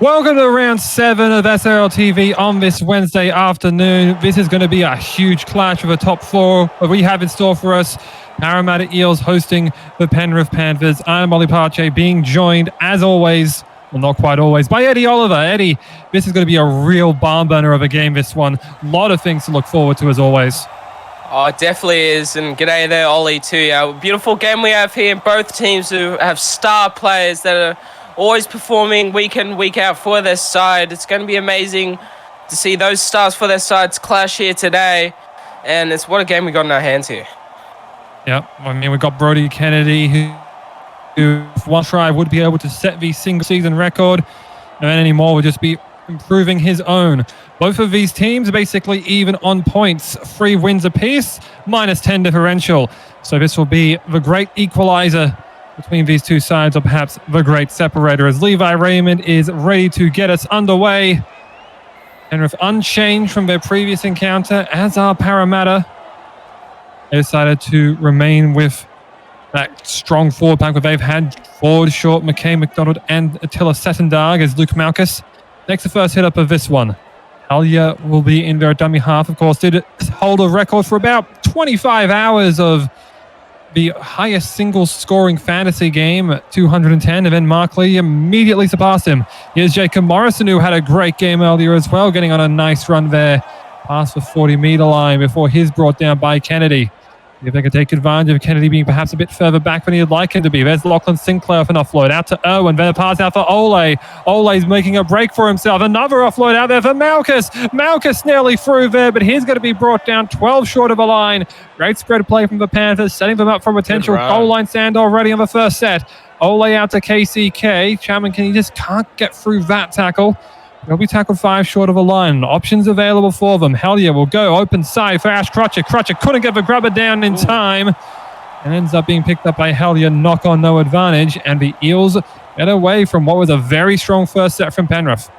Welcome to round 7 of SRL TV on this Wednesday afternoon. This is going to be a huge clash of the top 4 that we have in store for us. Parramatta Eels hosting the Penrith Panthers. I'm Ollie Parche, being joined, as always, well, not quite always, by Eddie Oliver. Eddie, this is going to be a real barn burner of a game, this one. A lot of things to look forward to, as always. Oh, it definitely is. And g'day there, Ollie, too. Beautiful game we have here. Both teams who have star players that are always performing week in, week out for their side. It's going to be amazing to see those stars for their sides clash here today. And it's what a game we got in our hands here. Yeah, I mean, we've got Brodie Kennedy, who if one try would be able to set the single season record, and then anymore would just be improving his own. Both of these teams are basically even on points, 3 wins apiece, -10 differential. So this will be the great equalizer between these two sides, or perhaps the great separator, as Levi Raymond is ready to get us underway. Penrith unchanged from their previous encounter, as are Parramatta. They decided to remain with that strong forward pack where they've had Ford, Short, McKay, McDonald, and Attila Settendag as Luke Malkus. Next, the first hit up of this one. Halia will be in their dummy half, of course, did hold a record for about 25 hours of the highest single scoring fantasy game at 210, and then Mark Lee immediately surpassed him. Here's Jacob Morrison, who had a great game earlier as well, getting on a nice run there past the 40-meter line before he's brought down by Kennedy. If they could take advantage of Kennedy being perhaps a bit further back than he'd like him to be. There's Lachlan Sinclair for an offload. Out to Irwin. Then a pass out for Ole. Ole's making a break for himself. Another offload out there for Malkus. Malkus nearly through there, but he's going to be brought down 12 short of a line. Great spread play from the Panthers, setting them up for a potential goal line stand already on the first set. Ole out to KCK. Chapman, he just can't get through that tackle. He'll be tackled 5 short of a line. Options available for them. Hellier will go open side for Ash Crutcher. Crutcher couldn't get the grabber down in time and ends up being picked up by Hellier. Knock on, no advantage. And the Eels get away from what was a very strong first set from Penrith.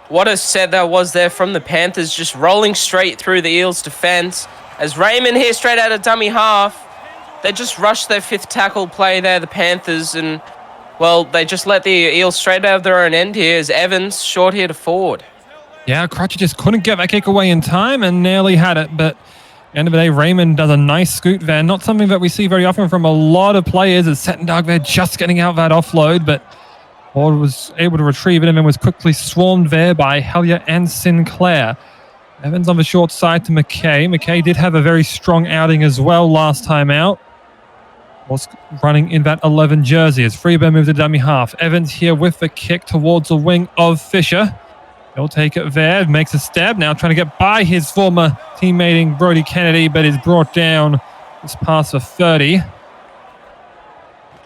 What a set that was there from the Panthers, just rolling straight through the Eels' defense. As Raymond here straight out of dummy half, they just rushed their 5th tackle play there, the Panthers, and well, they just let the Eels straight out of their own end here as Evans short here to forward. Yeah, Crutcher just couldn't get that kick away in time and nearly had it. But at the end of the day, Raymond does a nice scoot there. Not something that we see very often from a lot of players. As Settendag there just getting out that offload. But Ford was able to retrieve it and then was quickly swarmed there by Hellier and Sinclair. Evans on the short side to McKay. McKay did have a very strong outing as well last time out. Was running in that 11 jersey as Freeburg moves to dummy half. Evans here with the kick towards the wing of Fisher. He'll take it there, makes a stab, now trying to get by his former teammate Brodie Kennedy, but is brought down just past the 30.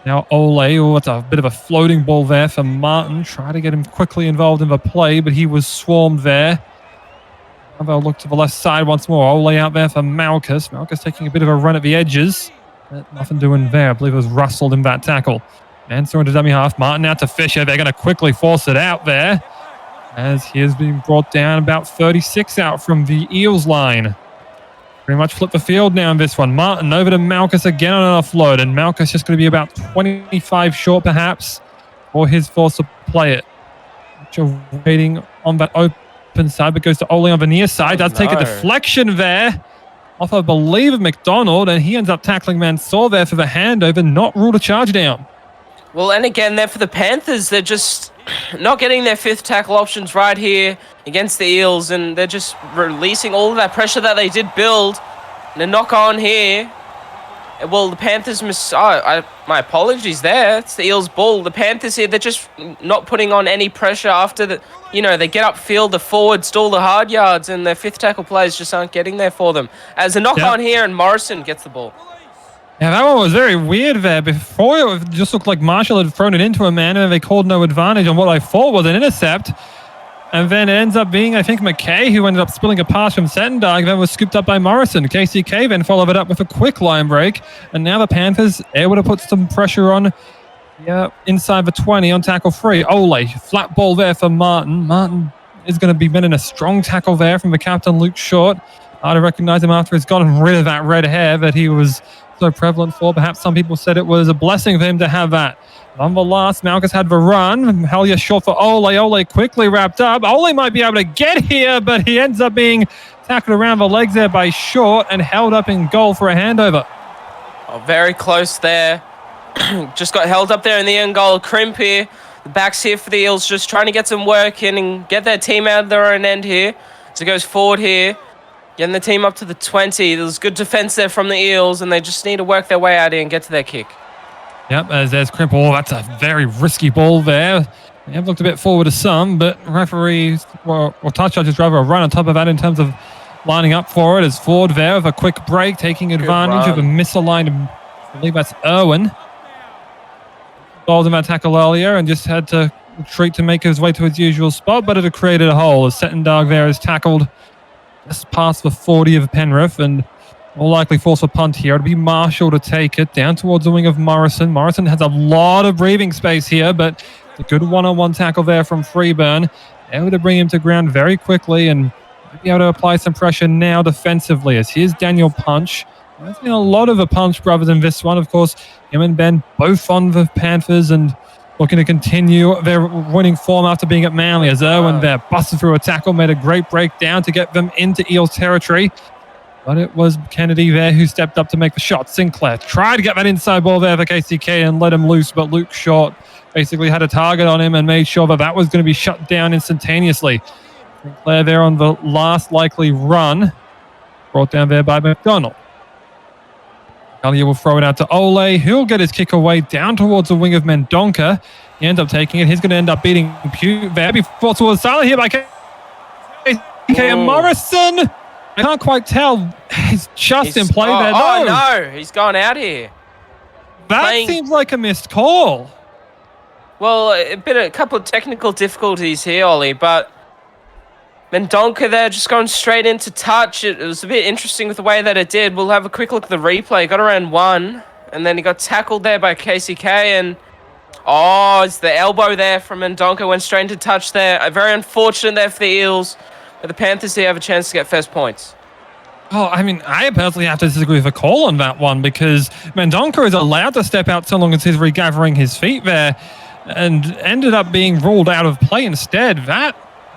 Now Ole, it's a bit of a floating ball there for Martin. Try to get him quickly involved in the play, but he was swarmed there. I'll look to the left side once more. Ole out there for Malkus. Malkus taking a bit of a run at the edges. Nothing doing there. I believe it was rustled in that tackle. Mansour into dummy half. Martin out to Fisher. They're going to quickly force it out there as he has been brought down about 36 out from the Eels line. Pretty much flip the field now in this one. Martin over to Malkus again on an offload, and Malkus just going to be about 25 short perhaps for his force to play it. Waiting on that open side, but goes to Ole on the near side. Does take a deflection there off, I believe, of McDonald, and he ends up tackling Mansour there for the handover, not ruled a charge down. Well, and again, there for the Panthers, they're just not getting their 5th tackle options right here against the Eels, and they're just releasing all of that pressure that they did build. And a knock on here. Well, the Panthers my apologies there. It's the Eels' ball. The Panthers here, they're just not putting on any pressure after the, they get upfield, the forward, stall the hard yards, and their 5th tackle players just aren't getting there for them. As a knock on here, and Morrison gets the ball. Yeah, that one was very weird there. Before, it just looked like Marshall had thrown it into a man, and they called no advantage on what I thought was an intercept. And then it ends up being, I think, McKay, who ended up spilling a pass from Settendag, then was scooped up by Morrison. KCK then followed it up with a quick line break. And now the Panthers able to put some pressure on inside the 20 on tackle 3. Ole, flat ball there for Martin. Martin is going to be met in a strong tackle there from the captain, Luke Short. Hard to recognize him after he's gotten rid of that red hair that he was so prevalent for. Perhaps some people said it was a blessing for him to have that. On the last, Malchus had the run. Hellier short for Ole. Ole quickly wrapped up. Ole might be able to get here, but he ends up being tackled around the legs there by Short and held up in goal for a handover. Oh, very close there. Just got held up there in the end goal. Crimp here. The backs here for the Eels, just trying to get some work in and get their team out of their own end here. So it goes forward here. Getting the team up to the 20. There's good defense there from the Eels, and they just need to work their way out here and get to their kick. Yep, as there's Crimp. Oh, that's a very risky ball there. They have looked a bit forward to some, but referees or touch judges rather a run on top of that in terms of lining up for it. As Ford there with a quick break, taking advantage of a misaligned, I believe that's Irwin. Balls in that tackle earlier and just had to retreat to make his way to his usual spot, but it had created a hole as Settendog there is tackled just past the 40 of Penrith and will likely force a punt here. It'll be Marshall to take it down towards the wing of Morrison. Morrison has a lot of breathing space here, but it's a good one-on-one tackle there from Freeburn. Able to bring him to ground very quickly and be able to apply some pressure now defensively as here's Daniel Punch. There's been a lot of the Punch brothers in this one. Of course, him and Ben both on the Panthers and looking to continue their winning form after being at Manly as Irwin there busted through a tackle, made a great breakdown to get them into Eels territory. But it was Kennedy there who stepped up to make the shot. Sinclair tried to get that inside ball there for KCK and let him loose, but Luke Short basically had a target on him and made sure that was going to be shut down instantaneously. Sinclair there on the last likely run, brought down there by McDonald. Hellier will throw it out to Ole, who'll get his kick away down towards the wing of Mendonca. He ends up taking it. He's going to end up beating Pugh there before towards Silent here by KCK and Morrison. I can't quite tell. He's just in play there. Oh, no. He's gone out here. That seems like a missed call. Well, a couple of technical difficulties here, Ollie, but Mendonca there just going straight into touch. It was a bit interesting with the way that it did. We'll have a quick look at the replay. Got around one, and then he got tackled there by KCK, and it's the elbow there from Mendonca. Went straight into touch there. Very unfortunate there for the Eels. But the Panthers here have a chance to get first points. Oh, I mean, I personally have to disagree with a call on that one because Mendonca is allowed to step out so long as he's regathering his feet there and ended up being ruled out of play instead. That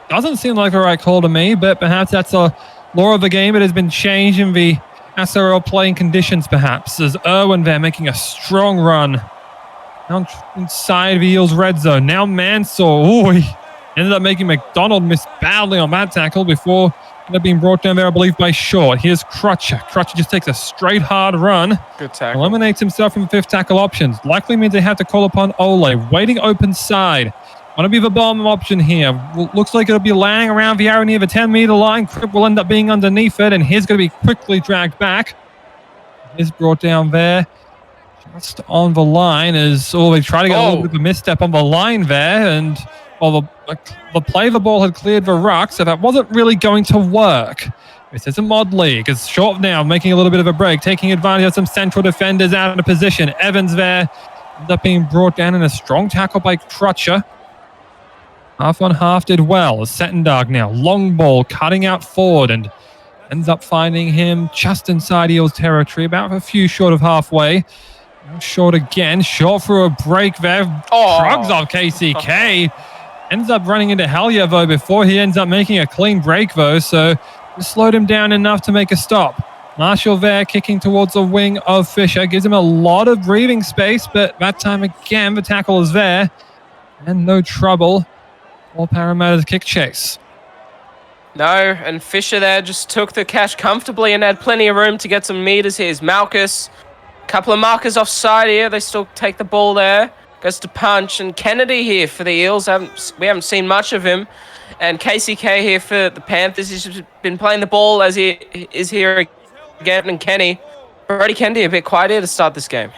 doesn't seem like a right call to me, but perhaps that's a law of the game. It has been changed in the SRL playing conditions, perhaps, as Irwin there making a strong run now inside the Eels red zone. Now Mansour, he ended up making McDonald miss badly on that tackle before ended up being brought down there, I believe, by Short. Here's Crutcher. Crutcher just takes a straight, hard run. Good tackle. Eliminates himself from fifth tackle options. Likely means they have to call upon Ole. Waiting open side. Want to be the bomb option here. Looks like it'll be laying around the arrow near the 10-meter line. Crip will end up being underneath it, and he's going to be quickly dragged back. He's brought down there. Just on the line as they try to get a little bit of a misstep on the line there, and the play the ball had cleared the ruck, so that wasn't really going to work. This is a mod league. It's Short now making a little bit of a break, taking advantage of some central defenders out of position. Evans there ends up being brought down in a strong tackle by Crutcher. Half on half did well. Settendog now, long ball, cutting out forward and ends up finding him just inside Eels territory, about a few short of halfway. Short again, Short for a break there. Shrugs off KCK. Ends up running into Hellier though before he ends up making a clean break though, so just slowed him down enough to make a stop. Marshall there kicking towards the wing of Fisher. Gives him a lot of breathing space, but that time again the tackle is there. And no trouble. All Parramatta's kick chase. No, and Fisher there just took the catch comfortably and had plenty of room to get some meters. Here's Malchus. Couple of markers offside here. They still take the ball there. Goes to Punch. And Kennedy here for the Eels. We haven't seen much of him. And KCK here for the Panthers. He's been playing the ball as he is here again. And Kenny. Brody Kennedy a bit quiet here to start this game.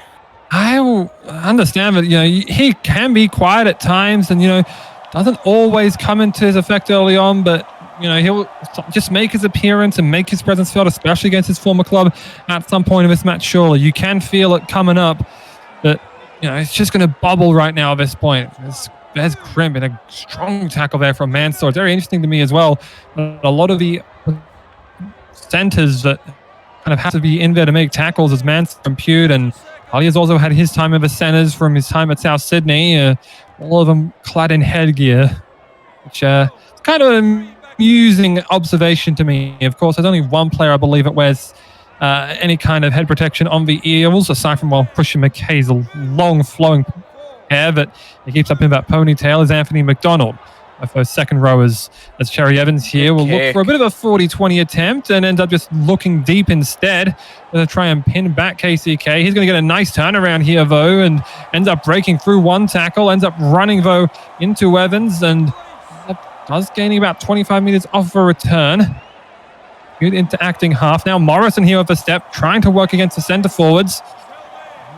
I understand that, he can be quiet at times and, doesn't always come into his effect early on, but he'll just make his appearance and make his presence felt, especially against his former club at some point in this match, surely. You can feel it coming up, but, it's just going to bubble right now at this point. There's Crimp and a strong tackle there from Mansour. It's very interesting to me as well. A lot of the centers that kind of have to be in there to make tackles as Mansour and Pewd and Hallier's also had his time in the centres from his time at South Sydney. All of them clad in headgear, which is kind of an amusing observation to me. Of course, there's only one player, I believe, that wears any kind of head protection on the Eels, aside from Christian McKay's long flowing hair that he keeps up in that ponytail, is Anthony McDonald. Both second rowers, as Cherry Evans here, will look for a bit of a 40-20 attempt and ends up just looking deep instead to try and pin back KCK. He's going to get a nice turnaround here, though, and ends up breaking through one tackle, ends up running, though, into Evans, and does gaining about 25 meters off a return. Good interacting half. Now Morrison here with a step, trying to work against the centre forwards.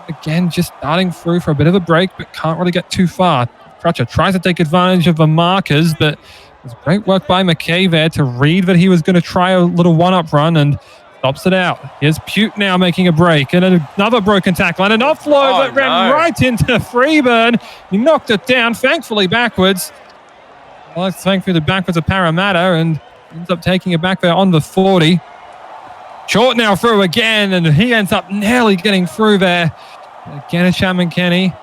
Again, just starting through for a bit of a break, but can't really get too far. Crutcher tries to take advantage of the markers, but it was great work by McKay there to read that he was going to try a little one-up run and stops it out. Here's Pute now making a break, and another broken tackle and an offload that ran right into Freeburn. He knocked it down, thankfully backwards. Well, thankfully the backwards of Parramatta, and ends up taking it back there on the 40. Short now through again, and he ends up nearly getting through there. Again, a Chapman Kenny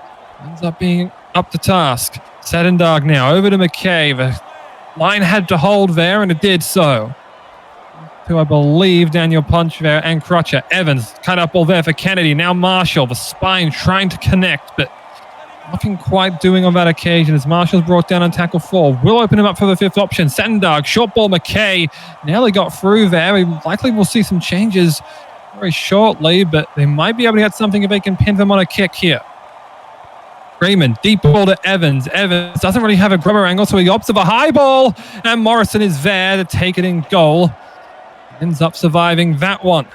ends up being up to task. Sedendag now over to McKay. The line had to hold there, and it did so. To, I believe, Daniel Punch there and Crutcher. Evans cut up all there for Kennedy. Now Marshall, the spine trying to connect, but nothing quite doing on that occasion as Marshall's brought down on tackle 4. Will open him up for the fifth option. Sedendag, short ball McKay. Nearly got through there. We likely will see some changes very shortly, but they might be able to get something if they can pin them on a kick here. Raymond, deep ball to Evans. Evans doesn't really have a grubber angle, so he opts for a high ball, and Morrison is there to take it in goal. Ends up surviving that one.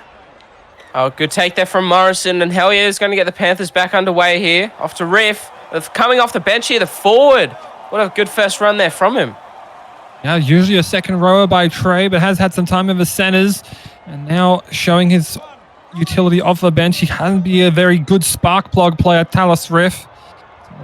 Oh, good take there from Morrison, and Hellier is going to get the Panthers back underway here. Off to Riff. Coming off the bench here, the forward. What a good first run there from him. Yeah, usually a second rower by Trey, but has had some time in the centres, and now showing his utility off the bench. He hasn't been a very good spark plug player, Tallis Riff.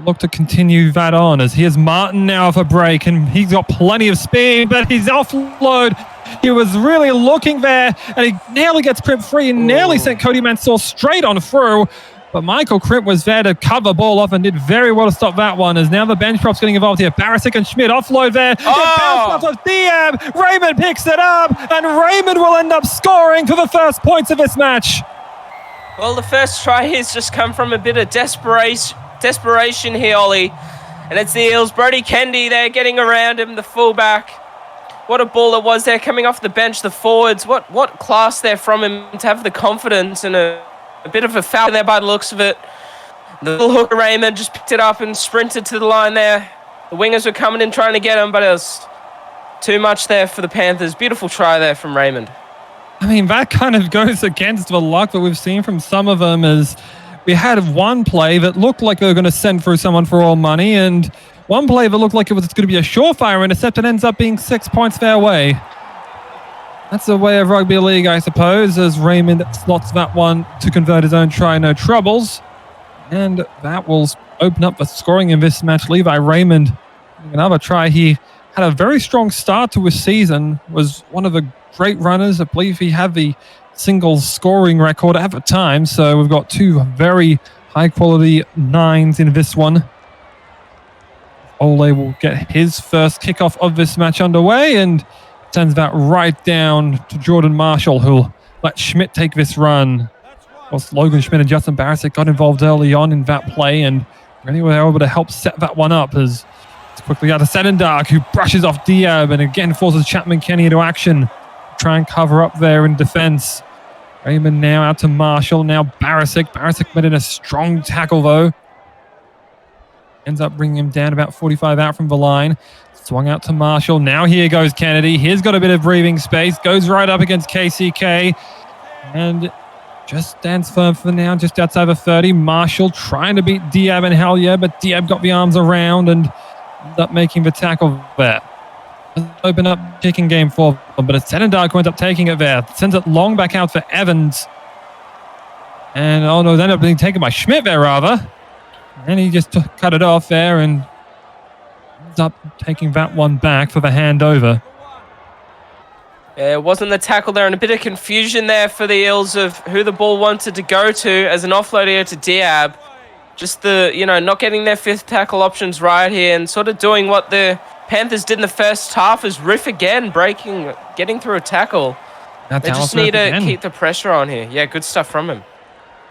Look to continue that on as here's Martin now for break, and he's got plenty of speed, but his offload, he was really looking there, and he nearly gets Crimp free and nearly sent Cody Mansour straight on through, but Michael Crimp was there to cut the ball off and did very well to stop that one, as now the bench props getting involved here. Barisic and Schmidt offload there. It bounced off of Diab. Raymond picks it up, and Raymond will end up scoring for the first points of this match. Well, the first try has just come from a bit of desperation here, Ollie. And it's the Eels. Brody Kennedy there getting around him, the fullback. What a ball it was there coming off the bench, the forwards. What class there from him to have the confidence and a bit of a foul there by the looks of it. The little hooker Raymond just picked it up and sprinted to the line there. The wingers were coming in trying to get him, but it was too much there for the Panthers. Beautiful try there from Raymond. I mean, that kind of goes against the luck that we've seen from some of them, as we had one play that looked like they were going to send through someone for all money, and one play that looked like it was going to be a surefire intercept and ends up being 6 points their way. That's the way of rugby league, I suppose, as Raymond slots that one to convert his own try, no troubles. And that will open up the scoring in this match. Levi Raymond, another try. He had a very strong start to his season, was one of the great runners. I believe he had the single scoring record at the time, so we've got two very high quality nines in this one. Ole will get his first kickoff of this match underway and sends that right down to Jordan Marshall, who'll let Schmidt take this run. Of course, Logan Schmidt and Justin Barisic got involved early on in that play and really were able to help set that one up, as it's quickly out to Sedendag, who brushes off Diab and again forces Chapman Kenny into action. Try and cover up there in defense. Raymond now out to Marshall. Now Barisic. Barisic made in a strong tackle, though. Ends up bringing him down about 45 out from the line. Swung out to Marshall. Now here goes Kennedy. He's got a bit of breathing space. Goes right up against KCK. And just stands firm for now, just outside the 30. Marshall trying to beat Diab and Hellier, but Diab got the arms around and ends up making the tackle there. Open up kicking game for them, but it's Sedendag who ends up taking it there. Sends it long back out for Evans. And oh no, they end up being taken by Schmidt there rather. And he just cut it off there and ends up taking that one back for the handover. It wasn't the tackle there, and a bit of confusion there for the Eels of who the ball wanted to go to as an offload here to Diab. Just not getting their fifth tackle options right here and sort of doing what the Panthers did in the first half is riff again, getting through a tackle. They just need to keep the pressure on here. Yeah, good stuff from him.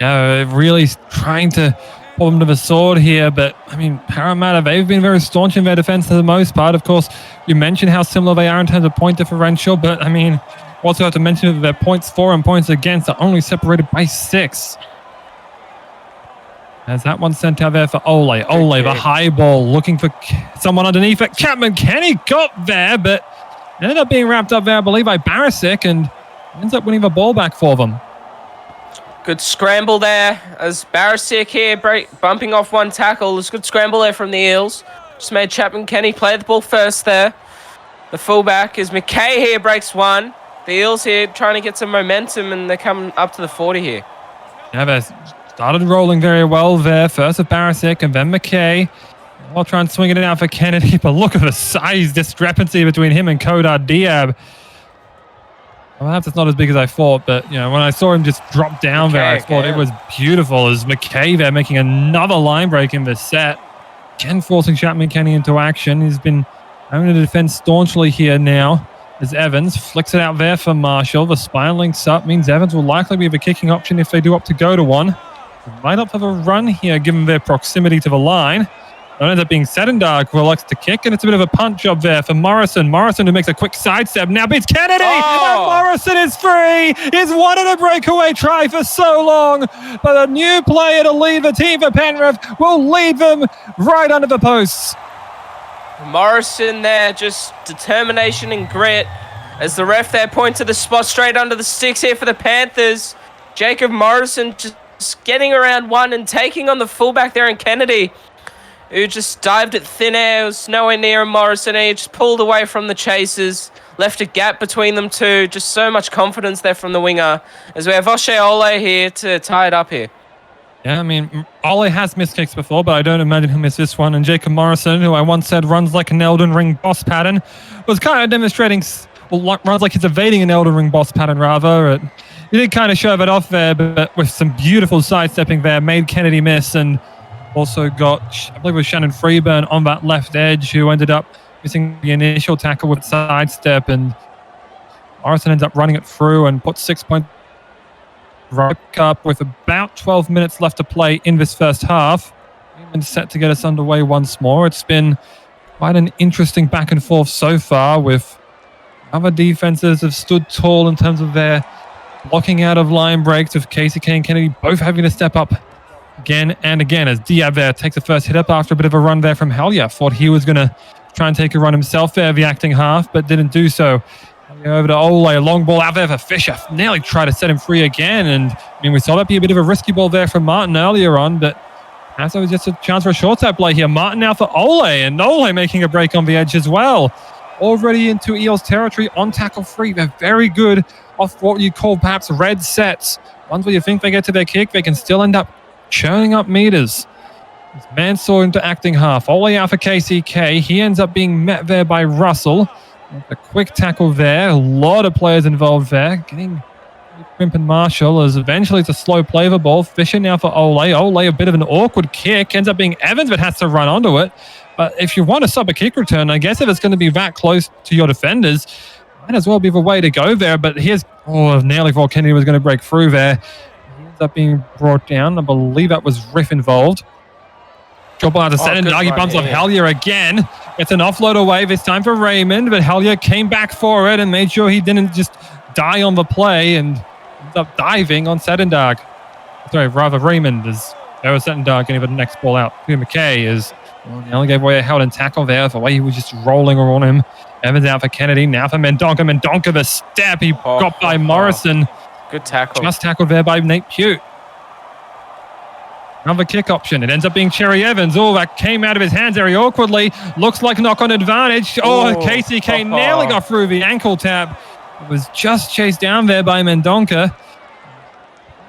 Yeah, really trying to pull them to the sword here, but I mean, Parramatta, they've been very staunch in their defense for the most part. Of course, you mentioned how similar they are in terms of point differential, but I mean, also have to mention that their points for and points against are only separated by 6. As that one sent out there for Ole. Ole, the high ball, looking for someone underneath it. Chapman Kenny got there, but ended up being wrapped up there, I believe, by Barisic, and ends up winning the ball back for them. Good scramble there as Barisic here bumping off one tackle. There's good scramble there from the Eels. Just made Chapman Kenny play the ball first there. The fullback is McKay here, breaks one. The Eels here trying to get some momentum, and they're coming up to the 40 here. Yeah, they started rolling very well there. First with Barisic and then McKay. I'll try and swing it out for Kennedy, but look at the size discrepancy between him and Kodar Diab. Well, perhaps it's not as big as I thought, but when I saw him just drop down there, I thought it was beautiful. As McKay there making another line break in this set. Again, forcing Chapman Kenny into action. He's been having to defend staunchly here now. As Evans flicks it out there for Marshall. The spine links up, means Evans will likely be the kicking option if they do opt to go to one. Right up for the run here, given their proximity to the line. It ends up being Sedendar who likes to kick, and it's a bit of a punt job there for Morrison. Morrison who makes a quick sidestep, now beats Kennedy! And Morrison is free! He's wanted a breakaway try for so long, but a new player to lead the team for Penrith will lead them right under the posts. Morrison there, just determination and grit as the ref there points to the spot straight under the sticks here for the Panthers. Jacob Morrison just getting around one and taking on the fullback there in Kennedy, who just dived at thin air. It was nowhere near Morrison. He just pulled away from the chasers, left a gap between them two. Just so much confidence there from the winger as we have Oshay Ole here to tie it up here. Yeah, I mean, Ole has missed kicks before, but I don't imagine he'll miss this one. And Jacob Morrison, who I once said runs like an Elden Ring boss pattern, was kind of demonstrating, runs like he's evading an Elden Ring boss pattern, rather. He did kind of shove it off there, but with some beautiful sidestepping there, made Kennedy miss, and also got, I believe it was Shannon Freeburn on that left edge, who ended up missing the initial tackle with sidestep, and Morrison ends up running it through and puts 6 points right up with about 12 minutes left to play in this first half. And set to get us underway once more. It's been quite an interesting back and forth so far, with other defenses have stood tall in terms of their blocking out of line breaks, with KCK and Kennedy both having to step up again and again, as Diab there takes the first hit up after a bit of a run there from Hellier. Thought he was going to try and take a run himself there, the acting half, but didn't do so. Over to Ole, a long ball out there for Fisher. Nearly tried to set him free again, and I mean, we saw that be a bit of a risky ball there from Martin earlier on, but as it was just a chance for a short tap play here. Martin now for Ole, and Ole making a break on the edge as well. Already into Eels territory on tackle free. They're very good off what you call perhaps red sets. Ones where you think they get to their kick, they can still end up churning up meters. Mansour into acting half. Ole out for KCK. He ends up being met there by Russell. A quick tackle there. A lot of players involved there. Getting Crimp and Marshall, as eventually it's a slow play of a ball. Fisher now for Ole. Ole, a bit of an awkward kick. Ends up being Evans, but has to run onto it. But if you want to sub a kick return, I guess if it's going to be that close to your defenders, might as well be the way to go there. But here's, nearly thought Kennedy was going to break through there. He ends up being brought down. I believe that was Riff involved. Drop out to center. Nagi bumps off Hellier again. It's an offload away, this time for Raymond, but Hellier came back for it and made sure he didn't just die on the play, and ends up diving on Sedendarg. Sorry, rather Raymond, as there was Sedendarg getting the next ball out. Peter McKay is, he only gave away a held and tackle there for the way he was just rolling on him. Evans out for Kennedy, now for Mendonca. Mendonca, the step, he got by Morrison. Good tackle. Just tackled there by Nate Pute. Another kick option. It ends up being Cherry Evans. That came out of his hands very awkwardly. Looks like knock-on advantage. KCK nearly got through the ankle tap. It was just chased down there by Mendonca.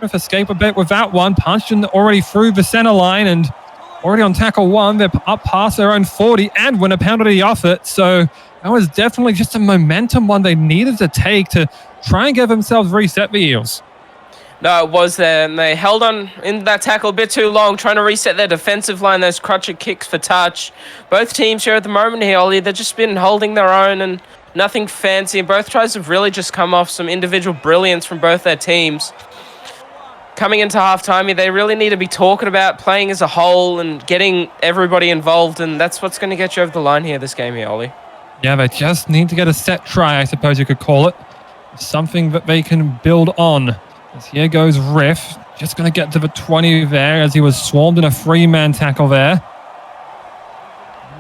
Escape a bit with that one. Punched in already through the center line, and already on tackle one. They're up past their own 40 and win a penalty off it. So that was definitely just a momentum one they needed to take to try and get themselves reset, the Eels. No, it was there, and they held on in that tackle a bit too long, trying to reset their defensive line, those crutcher kicks for touch. Both teams here at the moment here, Ollie, they've just been holding their own and nothing fancy. Both tries have really just come off some individual brilliance from both their teams. Coming into halftime, they really need to be talking about playing as a whole and getting everybody involved, and that's what's going to get you over the line here, this game here, Ollie. Yeah, they just need to get a set try, I suppose you could call it. Something that they can build on. As here goes Riff, just going to get to the 20 there as he was swarmed in a 3-man tackle there.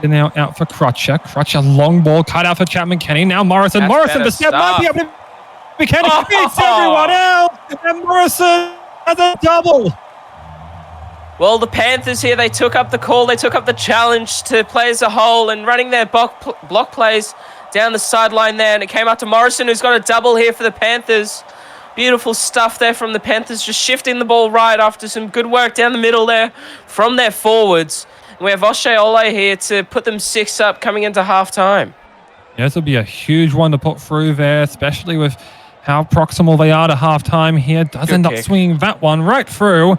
Now out for Crutcher. Crutcher, long ball, cut out for Chapman Kenny. Now Morrison. That's Morrison, the step might be able to be Kenny. Beats everyone out. And Morrison has a double. Well, the Panthers here, they took up the call. They took up the challenge to play as a whole and running their block plays down the sideline there. And it came out to Morrison, who's got a double here for the Panthers. Beautiful stuff there from the Panthers, just shifting the ball right after some good work down the middle there from their forwards. And we have O'Shea Ole here to put them 6 up coming into halftime. Yeah, this will be a huge one to put through there, especially with how proximal they are to halftime here. Does end up swinging that one right through.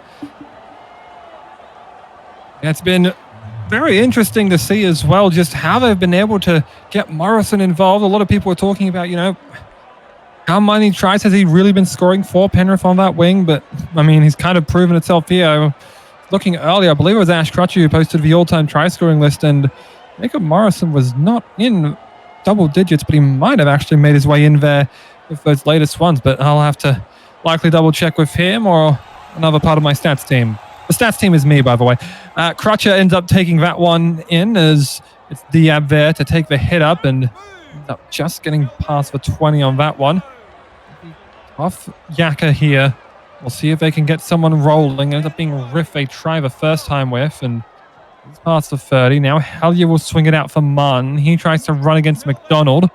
Yeah, it's been very interesting to see as well just how they've been able to get Morrison involved. A lot of people are talking about, how many tries has he really been scoring for Penrith on that wing? But, I mean, he's kind of proven itself here. Looking earlier, I believe it was Ash Crutcher who posted the all-time try-scoring list, and Jacob Morrison was not in double digits, but he might have actually made his way in there with those latest ones. But I'll have to likely double-check with him or another part of my stats team. The stats team is me, by the way. Crutcher ends up taking that one in as it's Diab there to take the hit up and ends up just getting past the 20 on that one. Off Yaka here. We'll see if they can get someone rolling. Ends up being Riff they try the first time with, and it's past the 30. Now Hellier will swing it out for Martin. He tries to run against McDonald.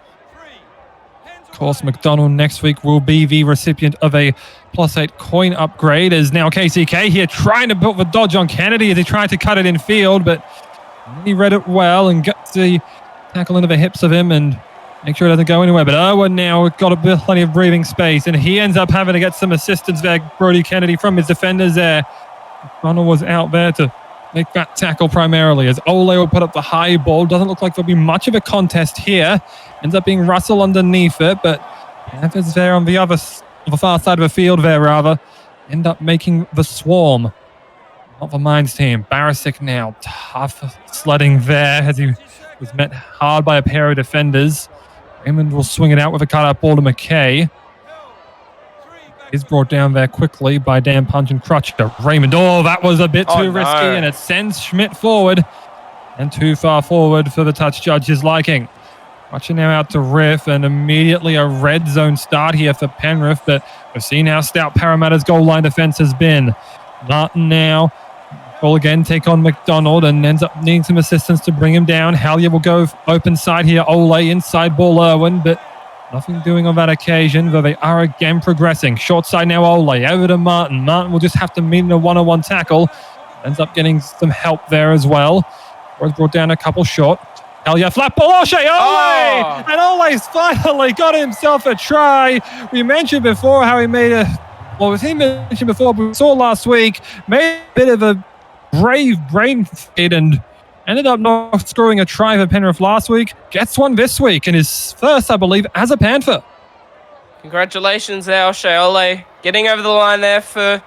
Of course, McDonald next week will be the recipient of a +8 coin upgrade. As now KCK here trying to build the dodge on Kennedy as he tried to cut it in field, but he read it well and got the tackle into the hips of him and make sure it doesn't go anywhere. But Irwin now got plenty of breathing space, and he ends up having to get some assistance there. Brody Kennedy from his defenders there. McDonald was out there to make that tackle primarily as Ole will put up the high ball. Doesn't look like there'll be much of a contest here. Ends up being Russell underneath it, but Panthers there on the far side of the field there, rather, end up making the swarm. Not the Mines team. Barisic now, tough sledding there as he was met hard by a pair of defenders. Raymond will swing it out with a cut-out ball to McKay. Is brought down there quickly by Dan Punch and Crutcher. Raymond, that was a bit too risky, and it sends Schmidt forward. And too far forward for the touch judge's liking. Crutcher now out to Riff, and immediately a red zone start here for Penrith, but we've seen how stout Parramatta's goal line defense has been. Martin now will again take on McDonald and ends up needing some assistance to bring him down. Hellier will go open side here. Ole inside ball Irwin, but nothing doing on that occasion, though they are again progressing. Short side now Ole, over to Martin. Martin will just have to meet in a one-on-one tackle. Ends up getting some help there as well. Was brought down a couple short. Hellier, flat ball, O'Shea Ole! And Ole's finally got himself a try. We mentioned before how he made but we saw last week, made a bit of a brave brain fade and ended up not scoring a try for Penrith last week. Gets one this week and his first, I believe, as a Panther. Congratulations there, O'Shea Ole. Getting over the line there for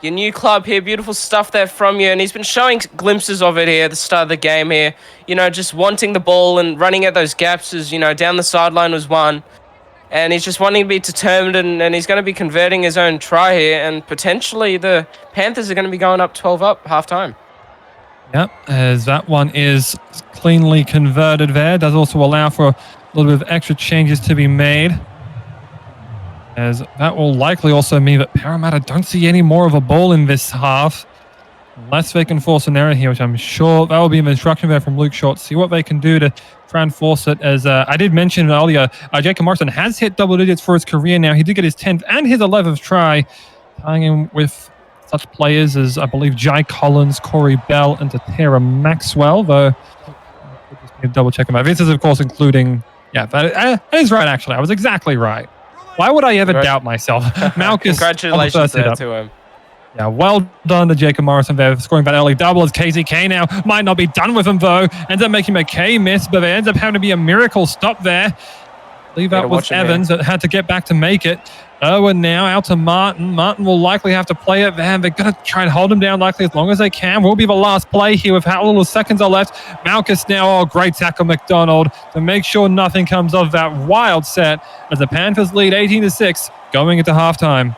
your new club here. Beautiful stuff there from you. And he's been showing glimpses of it here at the start of the game here. Just wanting the ball and running at those gaps as, down the sideline was one. And he's just wanting to be determined, and he's going to be converting his own try here. And potentially the Panthers are going to be going up 12 up half-time. Yep, as that one is cleanly converted there. Does also allow for a little bit of extra changes to be made. As that will likely also mean that Parramatta don't see any more of a ball in this half. Unless they can force an error here, which I'm sure that will be an instruction there from Luke Short. See what they can do to try and force it. As I did mention earlier, Jacob Morrison has hit double digits for his career now. He did get his 10th and his 11th try, tying him with such players as, I believe, Jai Collins, Corey Bell, and Tatera Maxwell, though I'll just need to double check him out. This is, of course, including Yeah, but it is right, actually. I was exactly right. Why would I ever doubt myself? Malchus. Congratulations there to him. Yeah, well done to Jacob Morrison there, scoring that early double as KZK now might not be done with him, though. Ends up making McKay miss, but there ends up having to be a miracle stop there. I believe that was Evans that had to get back to make it. Irwin now out to Martin. Martin will likely have to play it there. They're going to try and hold him down likely as long as they can. Will be the last play here with how little seconds are left. Malchus now, great tackle McDonald to make sure nothing comes of that wild set as the Panthers lead 18-6 going into halftime.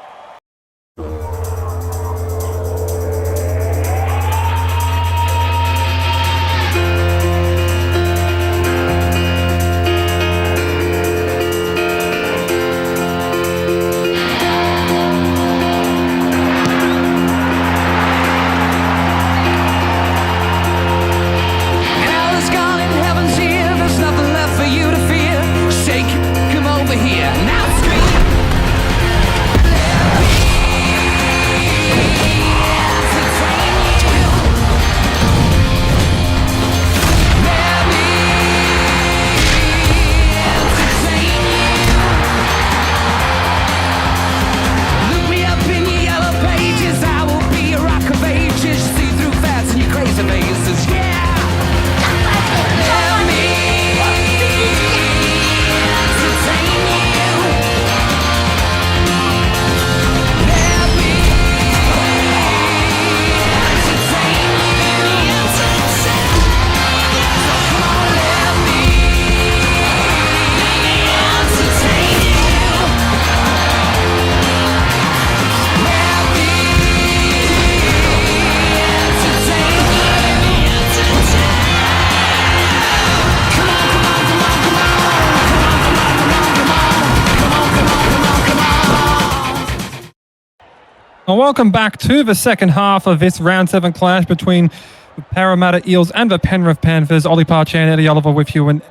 Well, welcome back to the second half of this round 7 clash between the Parramatta Eels and the Penrith Panthers. Ollie Parche and Eddie Oliver with you. And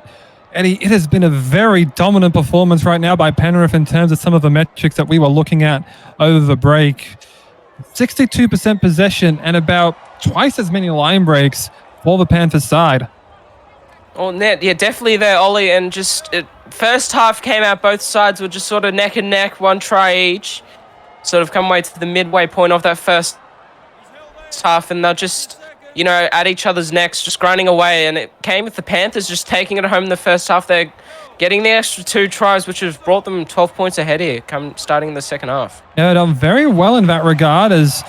Eddie, it has been a very dominant performance right now by Penrith in terms of some of the metrics that we were looking at over the break. 62% possession and about twice as many line breaks for the Panthers side. Oh, yeah, definitely there, Ollie. And just first half came out, both sides were just sort of neck and neck, one try each. Sort of come away to the midway point of that first half, and they're just, at each other's necks, just grinding away. And it came with the Panthers just taking it home in the first half. They're getting the extra 2 tries, which has brought them 12 points ahead here, starting in the second half. Yeah, done very well in that regard, as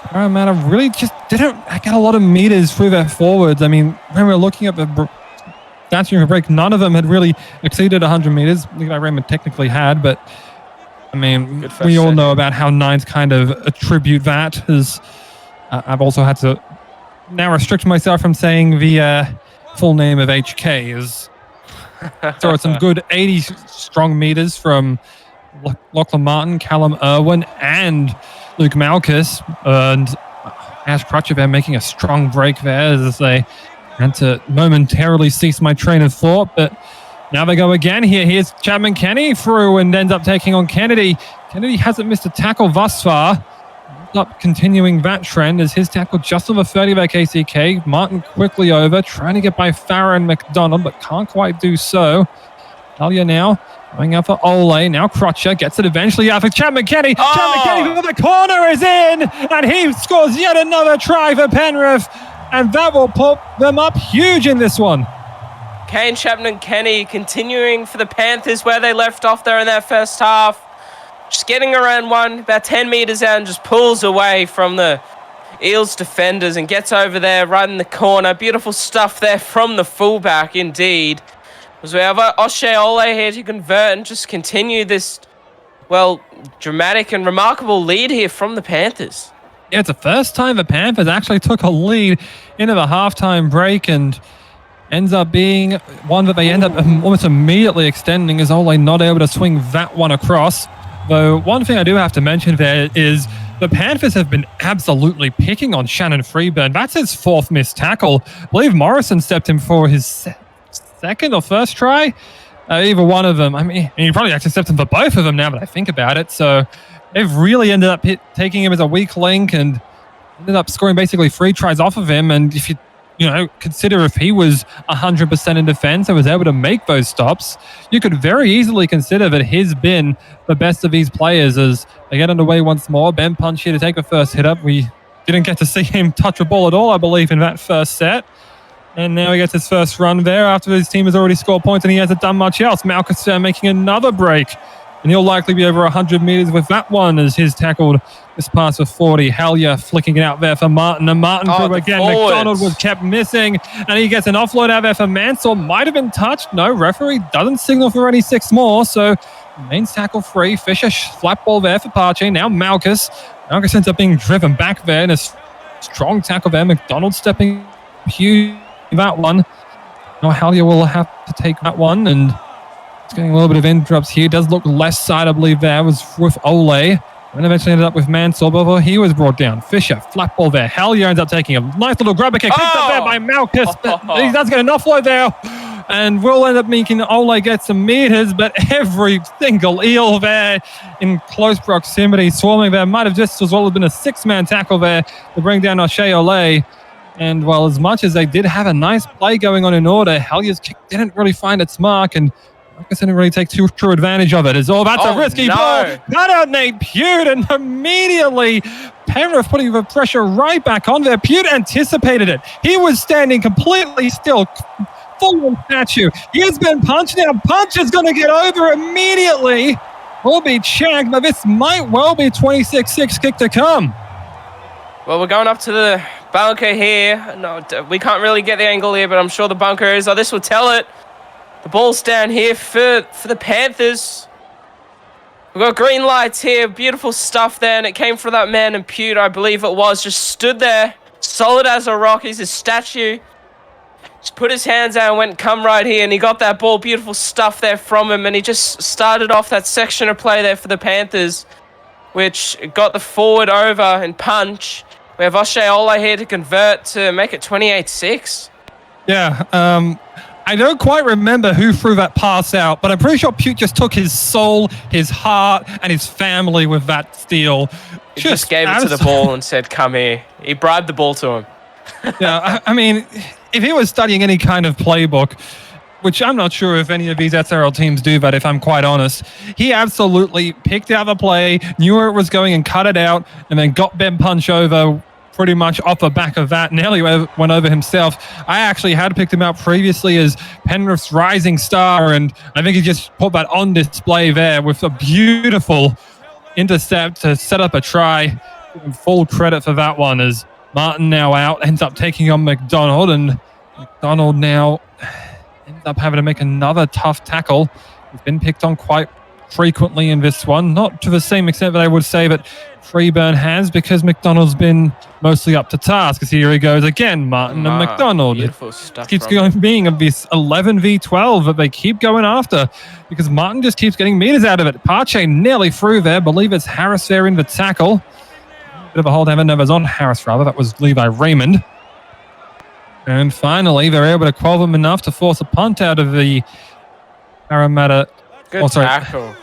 Parramatta really just didn't get a lot of meters through their forwards. I mean, when we're looking at the stats during the break, none of them had really exceeded 100 meters. Levi Raymond technically had, but I mean, we all know about how Nines kind of attribute that, as I've also had to now restrict myself from saying the full name of HK. Is so some good 80 strong meters from Lachlan Martin, Callum Irwin, and Luke Malchus, and Ash Crutcher making a strong break there as they had to momentarily cease my train of thought, but now they go again here. Here's Chapman Kenny through and ends up taking on Kennedy. Kennedy hasn't missed a tackle thus far. Up continuing that trend as his tackle just over 30 by KCK. Martin quickly over, trying to get by Farah and McDonald, but can't quite do so. Talia now going out for Ole. Now Crutcher gets it eventually out for Chapman Kenny. Oh! Chapman Kenny from the corner is in, and he scores yet another try for Penrith, and that will put them up huge in this one. Kane Chapman Kenny continuing for the Panthers where they left off there in that first half. Just getting around one, about 10 meters out, and just pulls away from the Eels defenders and gets over there right in the corner. Beautiful stuff there from the fullback, indeed. As we have Oshay Ole here to convert and just continue this, dramatic and remarkable lead here from the Panthers. Yeah, it's the first time the Panthers actually took a lead into the halftime break, and ends up being one that they end up almost immediately extending, as Ole not able to swing that one across. Though one thing I do have to mention there is the Panthers have been absolutely picking on Shannon Freeburn. That's his 4th missed tackle. I believe Morrison stepped him for his second or first try. Either one of them. I mean, he probably actually stepped him for both of them now that I think about it. So they've really ended up taking him as a weak link and ended up scoring basically 3 tries off of him. And if you consider if he was 100% in defense and was able to make those stops, you could very easily consider that he's been the best of these players as they get underway once more. Ben Punch here to take the first hit up. We didn't get to see him touch a ball at all, I believe, in that first set. And now he gets his first run there after his team has already scored points and he hasn't done much else. Malchus making another break. And he'll likely be over 100 meters with that one as he's tackled this pass for 40. Hellier flicking it out there for Martin. And Martin through again. Forwards. McDonald was kept missing. And he gets an offload out there for Mansell. Might have been touched. No, referee doesn't signal for any 6 more. So mains tackle free. Fisher flat ball there for Pache. Now Malchus. Malchus ends up being driven back there. And a strong tackle there. McDonald stepping huge that one. Now Hellier will have to take that one. And it's getting a little bit of interrupts here. Does look left side, I believe, there was with Ole. And eventually ended up with Mansell before he was brought down. Fisher, flat ball there. Hellier ends up taking a nice little grabber kick. Kicked up there by Malchus. He does get an offload there. And will end up making Ole get some meters, but every single Eel there in close proximity, swarming there. Might have just as well have been a 6-man tackle there to bring down O'Shea Ole. And well, as much as they did have a nice play going on in order, Hellier's kick didn't really find its mark, and Marcus didn't really take true advantage of it. That's a risky ball. Cut out Nate Pute, and immediately Penrith putting the pressure right back on there. Pute anticipated it. He was standing completely still, full on statue. He has been punched now. Punch is going to get over immediately. Will be checked, but this might well be 26-6 kick to come. Well, we're going up to the bunker here. No, we can't really get the angle here, but I'm sure the bunker is. Oh, this will tell it. The ball's down here for the Panthers. We've got green lights here. Beautiful stuff there, and it came from that man in Pute, I believe it was. Just stood there, solid as a rock. He's a statue. Just put his hands out and went, come right here, and he got that ball. Beautiful stuff there from him, and he just started off that section of play there for the Panthers, which got the forward over and punch. We have O'Shea Ole here to convert to make it 28-6. Yeah, I don't quite remember who threw that pass out, but I'm pretty sure Pute just took his soul, his heart, and his family with that steal. He just gave it to the ball and said, come here. He bribed the ball to him. Yeah, I mean, if he was studying any kind of playbook, which I'm not sure if any of these SRL teams do that, if I'm quite honest, he absolutely picked out the play, knew where it was going and cut it out, and then got Ben Punch over pretty much off the back of that. Nearly went over himself. I actually had picked him out previously as Penrith's rising star, and I think he just put that on display there with a beautiful intercept to set up a try. Give him full credit for that one as Martin now out, ends up taking on McDonald, and McDonald now ends up having to make another tough tackle. He's been picked on quite frequently in this one, not to the same extent that I would say that Freeburn has, because McDonald's been mostly up to task. Because here he goes again, Martin and McDonald. Beautiful stuff. Keeps going being of this 11v12 that they keep going after, because Martin just keeps getting meters out of it. Pache nearly through there. Believe it's Harris there in the tackle. Bit of a hold, haven't on Harris rather. That was Levi Raymond. And finally, they're able to quell them enough to force a punt out of the Parramatta. Good tackle.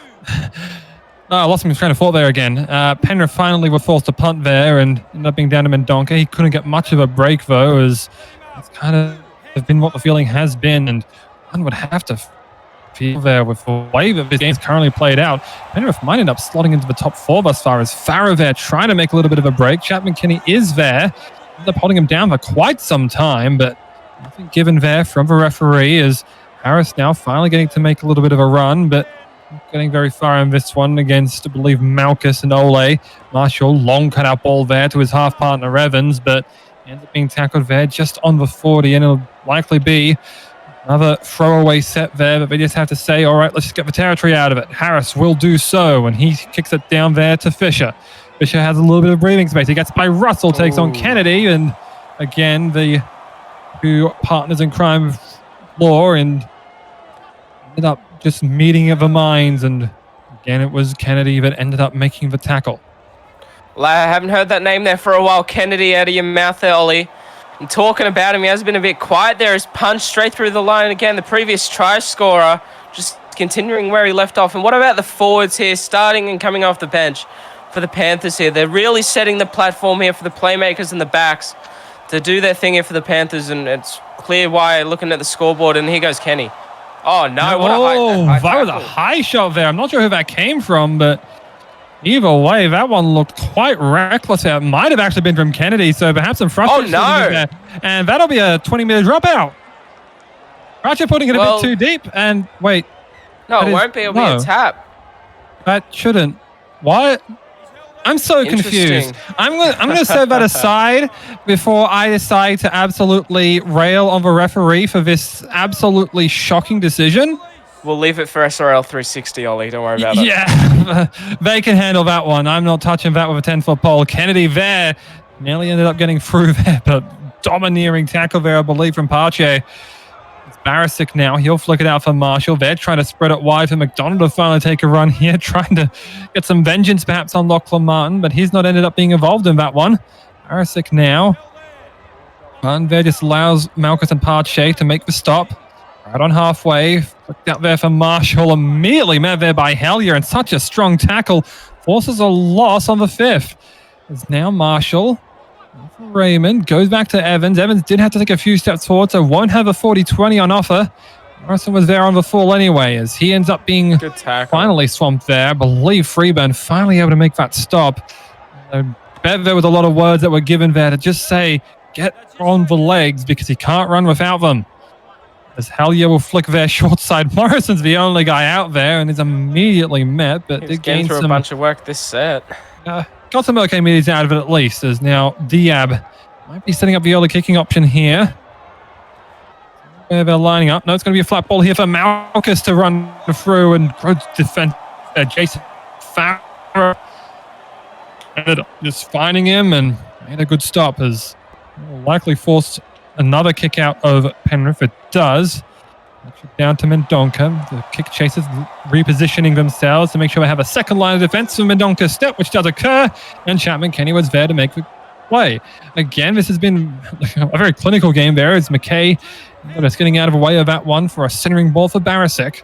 I lost my train of thought there again. Penrith finally were forced to punt there and ended up being down to Mendonca. He couldn't get much of a break, though, as it's kind of been what the feeling has been, and one would have to feel there with the way that this game's currently played out. Penrith might end up slotting into the top 4 thus far, as Farah there trying to make a little bit of a break. Chapman Kinney is there. Ends up holding him down for quite some time, but nothing given there from the referee, as Harris now finally getting to make a little bit of a run, but not getting very far in this one against, I believe, Malchus and Ole. Marshall, long cutout ball there to his half partner Evans, but ends up being tackled there just on the 40, and it'll likely be another throwaway set there, but they just have to say, all right, let's just get the territory out of it. Harris will do so, and he kicks it down there to Fisher. Fisher has a little bit of breathing space. He gets by Russell, takes on Kennedy, and again, the two partners in crime of law, and ended up just meeting of the minds, and again, it was Kennedy that ended up making the tackle. Well, I haven't heard that name there for a while. Kennedy out of your mouth there, Ollie. And talking about him, he has been a bit quiet there. He's punched straight through the line again. The previous try scorer, just continuing where he left off. And what about the forwards here, starting and coming off the bench for the Panthers here? They're really setting the platform here for the playmakers and the backs to do their thing here for the Panthers, and it's clear why looking at the scoreboard. And here goes Kenny. Oh, no. What a high that was a high shot there. I'm not sure who that came from, but either way, that one looked quite reckless. It might have actually been from Kennedy, so perhaps some frustration. Oh, no. There. And that'll be a 20-meter dropout. Archer putting it a bit too deep, and wait. No, it won't be. It'll be a tap. That shouldn't. What? I'm so confused. I'm going to set that aside before I decide to absolutely rail on the referee for this absolutely shocking decision. We'll leave it for SRL 360, Ollie. Don't worry about it. Yeah, they can handle that one. I'm not touching that with a 10-foot pole. Kennedy there nearly ended up getting through there, but domineering tackle there, I believe, from Pache. It's Barisic now. He'll flick it out for Marshall. They're trying to spread it wide for McDonald to finally take a run here, trying to get some vengeance perhaps on Lachlan Martin, but he's not ended up being involved in that one. Barisic now. And there just allows Malchus and Pache to make the stop. Right on halfway. Flicked out there for Marshall. Immediately met there by Hellier, and such a strong tackle. Forces a loss on the 5th. It's now Marshall. Raymond goes back to Evans. Evans did have to take a few steps forward, so won't have a 40-20 on offer. Morrison was there on the full anyway, as he ends up being finally swamped there. I believe Freeburn finally able to make that stop. I bet there was a lot of words that were given there to just say, get on the legs, because he can't run without them. As Hellier will flick there short side. Morrison's the only guy out there, and is immediately met, but he's getting through a bunch of work this set. Got some okay meters out of it at least, as now Diab might be setting up the early kicking option here. Where they're lining up. No, it's going to be a flat ball here for Malchus to run through and defend Jason Farrer. Ended up just finding him and made a good stop, as will likely force another kick out of Penrith. It does. Down to Mendonca. The kick chasers repositioning themselves to make sure they have a second line of defense for Mendonca's step, which does occur. And Chapman Kenny was there to make the play. Again, this has been a very clinical game there, as McKay just getting out of the way of that one for a centering ball for Barisic.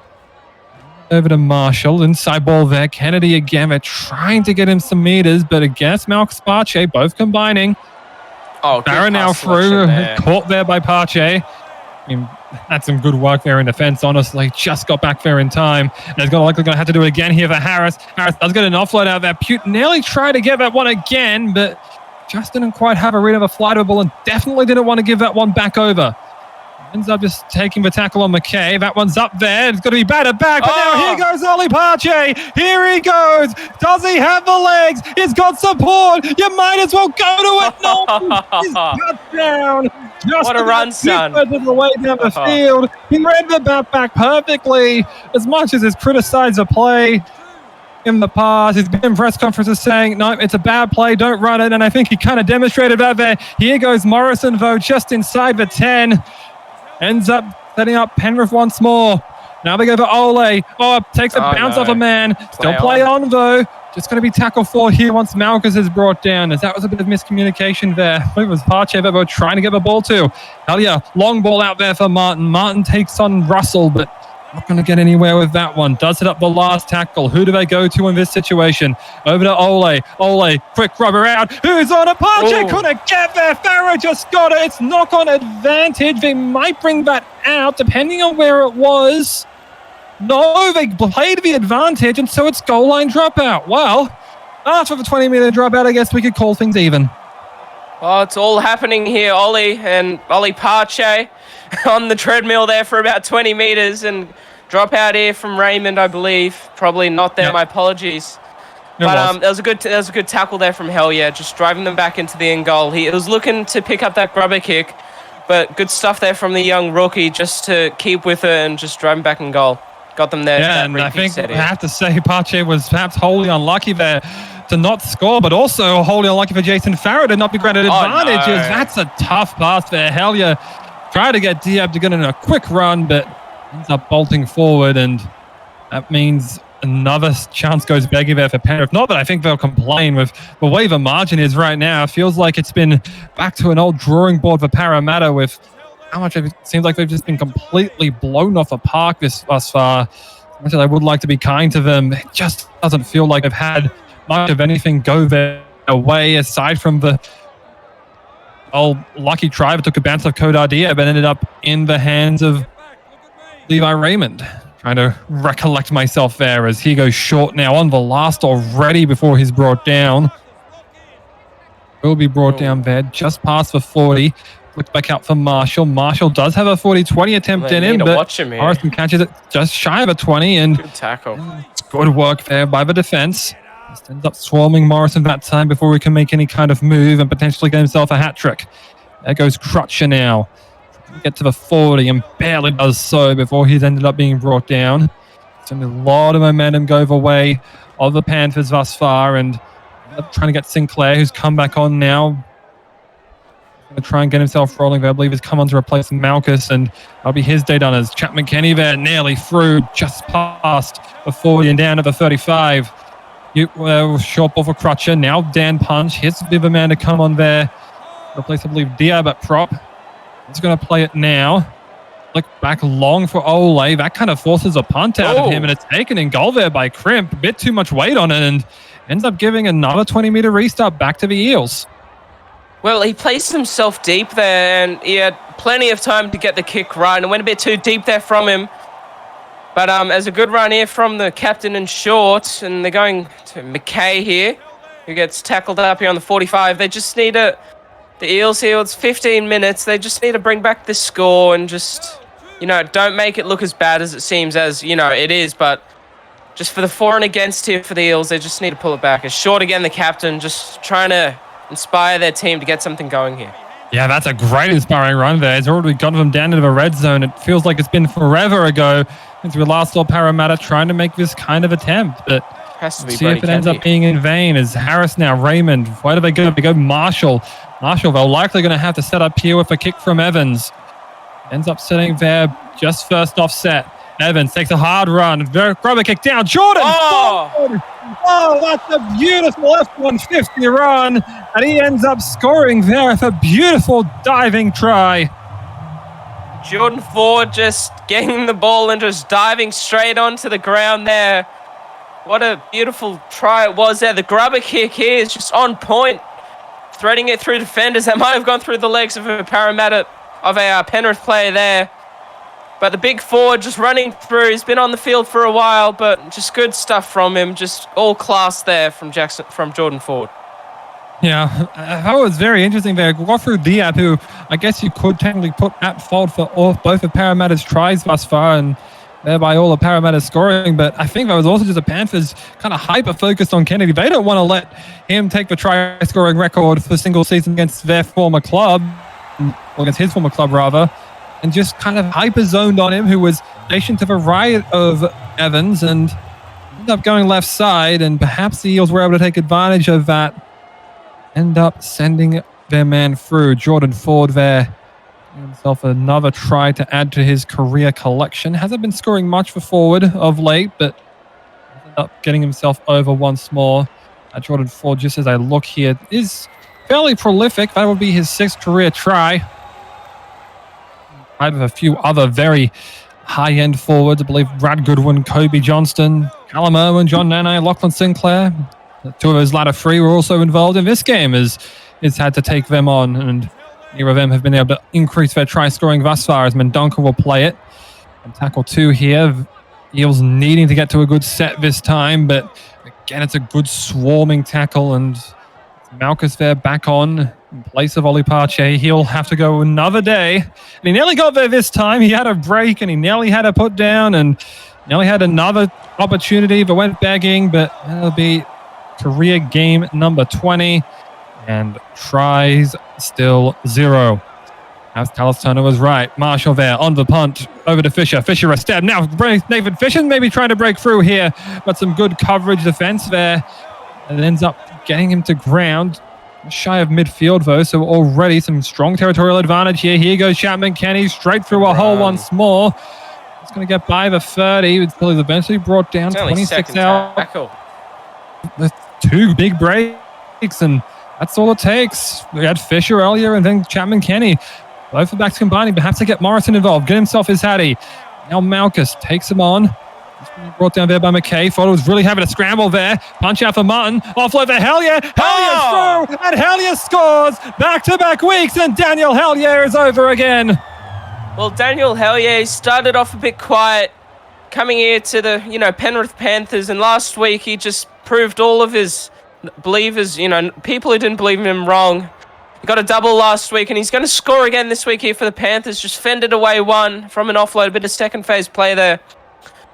Over to Marshall. Inside ball there. Kennedy again. They're trying to get him some meters, but against Malchus Pache, both combining. Oh, Barra now through. Caught there by Pache. I mean, that's some good work there in defense, honestly. Just got back there in time. And he's likely going to have to do it again here for Harris. Harris does get an offload out there. Pute nearly tried to get that one again, but just didn't quite have a read of a flight of a ball and definitely didn't want to give that one back over. Ends up just taking the tackle on McKay. That one's up there. It's going to be battered back. But now here goes Ollie Pache. Here he goes. Does he have the legs? He's got support. You might as well go to it. No, he's cut down. Just what a run, son. The way down the field. He read the bat back perfectly. As much as he's criticised the play in the past, he's been in press conferences saying, no, it's a bad play, don't run it. And I think he kind of demonstrated that there. Here goes Morrison, though, just inside the 10. Ends up setting up Penrith once more. Now they go for Ole. Oh, takes a bounce off a man. Still play on, though. Just going to be tackle 4 here once Malchus is brought down, as that was a bit of miscommunication there. It was Pache that were trying to get the ball to. Hellier, long ball out there for Martin. Martin takes on Russell, but not going to get anywhere with that one. Does it up the last tackle. Who do they go to in this situation? Over to Ole. Ole, quick rubber out. Who's on it? Pache couldn't get there. Farrer just got it. It's knock-on advantage. They might bring that out, depending on where it was. No, they played the advantage, and so it's goal line dropout. Well, after the 20-meter dropout, I guess we could call things even. Oh, it's all happening here. Ollie Pache on the treadmill there for about 20 meters, and drop out here from Raymond, I believe. Probably not there. Yep. My apologies. But that was a good tackle there from Hellier, just driving them back into the end goal. He was looking to pick up that grubber kick, but good stuff there from the young rookie, just to keep with it and just drive them back in goal. Got them there. Yeah, and I think I have to say Pache was perhaps wholly unlucky there to not score, but also wholly unlucky for Jason Farrer to not be granted advantages. No. That's a tough pass there. Hellier tried to get Diab to get in a quick run, but ends up bolting forward, and that means another chance goes begging there for Penrith. Not that I think they'll complain with the way the margin is right now. It feels like it's been back to an old drawing board for Parramatta, with how much it seems like they've just been completely blown off a park thus far. As much as I would like to be kind to them, it just doesn't feel like they've had much of anything go their way, aside from the lucky try, but took a bounce off Kodardia, but ended up in the hands of Levi Raymond. Trying to recollect myself there as he goes short now on the last already before he's brought down. Will be brought down there just past the 40. Flicked back out for Marshall. Marshall does have a 40-20 attempt in him, but Morrison catches it just shy of a 20. And good tackle. It's good work there by the defense. Just ends up swarming Morrison that time before he can make any kind of move and potentially get himself a hat trick. There goes Crutcher now. Get to the 40 and barely does so before he's ended up being brought down. It's a lot of momentum go the way of the Panthers thus far, and trying to get Sinclair, who's come back on now. Going to try and get himself rolling there. I believe he's come on to replace Malchus, and that'll be his day done as Chapman Kenny there, nearly through, just past the 40 and down to the 35. Short ball for Crutcher. Now Dan Punch. Here's a bit of a man to come on there. Replace, I believe, Diab at prop. He's going to play it now. Look back long for Ole. That kind of forces a punt out of him, and it's taken in goal there by Crimp. A bit too much weight on it, and ends up giving another 20-meter restart back to the Eels. Well, he placed himself deep there, and he had plenty of time to get the kick right, and it went a bit too deep there from him. But as a good run here from the captain in short, and they're going to McKay here, who gets tackled up here on the 45. They just need the Eels here, it's 15 minutes. They just need to bring back this score and just, don't make it look as bad as it seems as, it is. But just for the for and against here for the Eels, they just need to pull it back. It's Short again, the captain, just trying to inspire their team to get something going here. Yeah, that's a great inspiring run there. It's already got them down into the red zone. It feels like it's been forever ago since we last saw Parramatta trying to make this kind of attempt. But has to be see if it ends up being in vain. As Harris now, Raymond, where do they go? They go Marshall. Marshall, they're likely going to have to set up here with a kick from Evans. Ends up sitting there just first offset. Evans takes a hard run. Grab a kick down. Jordan! Oh, that's a beautiful F-150 run. And he ends up scoring there with a beautiful diving try. Jordan Ford just getting the ball and just diving straight onto the ground there. What a beautiful try it was there. The grubber kick here is just on point. Threading it through defenders. That might have gone through the legs of a Penrith player there. But the big forward just running through. He's been on the field for a while, but just good stuff from him. Just all class there from Jordan Ford. Yeah, that was very interesting there. Got through Diab, who I guess you could technically put at fault for both of Parramatta's tries thus far, and thereby all of Parramatta's scoring. But I think that was also just the Panthers kind of hyper-focused on Kennedy. They don't want to let him take the try-scoring record for the single season against their former club, or against his former club, rather, and just kind of hyper-zoned on him, who was stationed to the right of Evans and ended up going left side, and perhaps the Eels were able to take advantage of that. End up sending their man through. Jordan Ford there. Himself another try to add to his career collection. Hasn't been scoring much for forward of late, but ended up getting himself over once more. Jordan Ford, just as I look here, is fairly prolific. That would be his 6th career try. Tied with a few other very high-end forwards. I believe Brad Goodwin, Kobe Johnston, Callum Irwin, John Nene, Lachlan Sinclair. The 2 of those latter 3 were also involved in this game, as it's had to take them on, and neither of them have been able to increase their try scoring thus far, as Mendonca will play it. And tackle 2 here. Eels needing to get to a good set this time, but again, it's a good swarming tackle, and Malchus there back on in place of Oli Pache. He'll have to go another day. And he nearly got there this time. He had a break, and he nearly had a put down, and nearly had another opportunity, but went begging. But that'll be career game number 20, and tries still 0. As Talis Turner was right. Marshall there on the punt over to Fisher. Fisher a stab. Now Nathan Fisher maybe trying to break through here, but some good coverage defense there. And it ends up getting him to ground. Shy of midfield though, so already some strong territorial advantage here. Here goes Chapman Kenny straight through a hole once more. It's going to get by the 30. It's eventually brought down 26 out. With 2 big breaks, and that's all it takes. We had Fisher earlier and then Chapman Kenny. Both the backs combining, perhaps to get Morrison involved. Get himself his Hattie. Now Malchus takes him on. Brought down there by McKay. Thought it was really having a scramble there. Punch out for Martin. Offload for Hellier. Hellier's through, and Hellier scores back-to-back weeks, and Daniel Hellier is over again. Well, Daniel Hellier started off a bit quiet, coming here to the Penrith Panthers, and last week he just proved all of his believers, people who didn't believe in him wrong. He got a double last week, and he's going to score again this week here for the Panthers. Just fended away one from an offload, a bit of second phase play there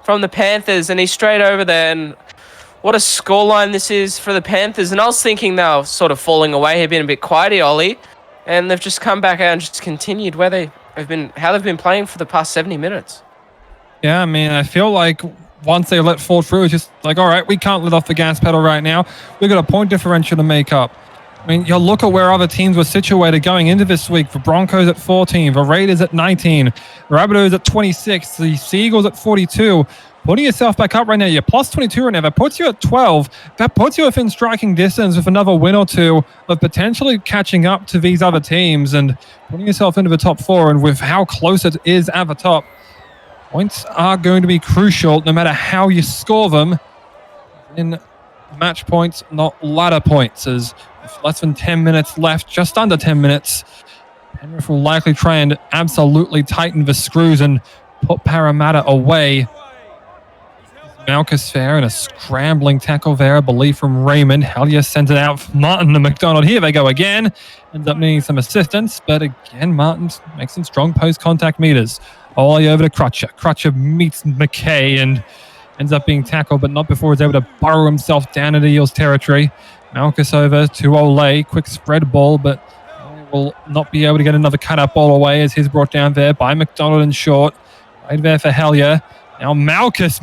from the Panthers, and he's straight over there. And what a scoreline this is for the Panthers. And I was thinking they were sort of falling away, had been a bit quiety, Ollie, and they've just come back out and just continued how they've been playing for the past 70 minutes. Yeah, I mean, I feel like once they let fall through, it's just like, all right, we can't let off the gas pedal right now. We've got a point differential to make up. I mean, you look at where other teams were situated going into this week. The Broncos at 14, the Raiders at 19, the Rabbitohs at 26, the Seagulls at 42. Putting yourself back up right now, you're plus 22 right now. That puts you at 12. That puts you within striking distance with another win or two of potentially catching up to these other teams and putting yourself into the top 4. And with how close it is at the top, points are going to be crucial no matter how you score them in match points, not ladder points, as with less than 10 minutes left, just under 10 minutes, Penrith will likely try and absolutely tighten the screws and put Parramatta away. Malchus there and a scrambling tackle there, I believe, from Raymond. Hellier sends it out for Martin and McDonald. Here they go again. Ends up needing some assistance, but again, Martin makes some strong post-contact meters. All the way over to Crutcher. Crutcher meets McKay and ends up being tackled, but not before he's able to burrow himself down into Eels territory. Malchus over to Ole. Quick spread ball, but will not be able to get another cut-up ball away as he's brought down there by McDonald and Short. Right there for Hellier. Now Malchus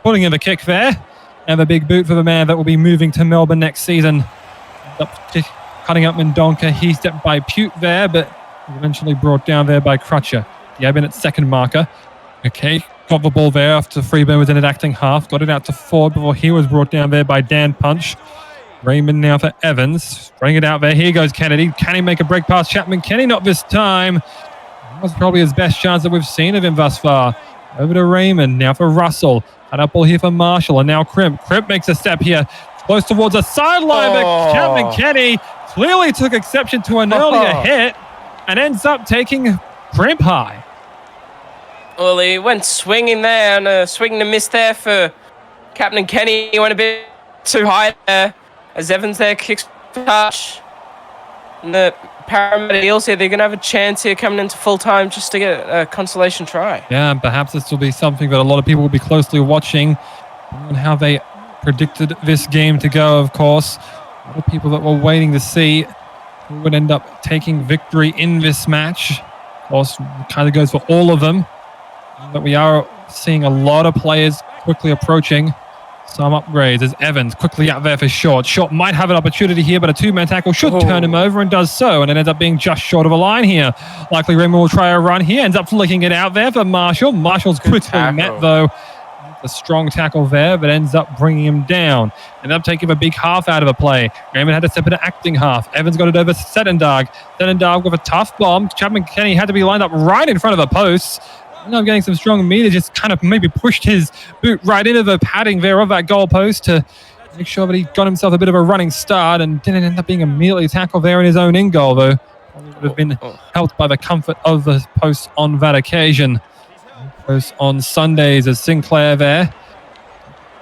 putting in the kick there. And a big boot for the man that will be moving to Melbourne next season. Cutting up Mendonca. He stepped by Pute there, but eventually brought down there by Crutcher. Yabin at second marker. Okay, got the ball there after Freeburn was in an acting half. Got it out to Ford before he was brought down there by Dan Punch. Raymond now for Evans. Bring it out there. Here goes Kennedy. Can he make a break past Chapman? Kenny, not this time. That was probably his best chance that we've seen of him thus far. Over to Raymond. Now for Russell. Cut up ball here for Marshall. And now Crimp. Crimp makes a step here. Close towards the sideline. But Chapman Kenny clearly took exception to an earlier hit and ends up taking Crimp high. Well, he went swinging there and a swing and a miss there for Captain Kenny. He went a bit too high there as Evans there kicks touch. And the Parramatta Eels here, they're going to have a chance here coming into full time just to get a consolation try. Yeah, and perhaps this will be something that a lot of people will be closely watching on how they predicted this game to go, of course. A lot of people that were waiting to see who would end up taking victory in this match. Of course, it kind of goes for all of them. But we are seeing a lot of players quickly approaching some upgrades as Evans quickly out there for Short. Short might have an opportunity here, but a two-man tackle should turn him over and does so. And it ends up being just short of a line here. Likely Raymond will try a run here. Ends up flicking it out there for Marshall. Marshall's quickly met, though. A strong tackle there, but ends up bringing him down. Ended up taking a big half out of a play. Raymond had to step into acting half. Evans got it over Sedendag. Sedendag with a tough bomb. Chapman Kenny had to be lined up right in front of the posts. Ended up getting some strong meters, just kind of maybe pushed his boot right into the padding there of that goalpost to make sure that he got himself a bit of a running start and didn't end up being immediately tackled there in his own in goal, though. Probably would have been helped by the comfort of the post on that occasion. Post on Sundays as Sinclair there,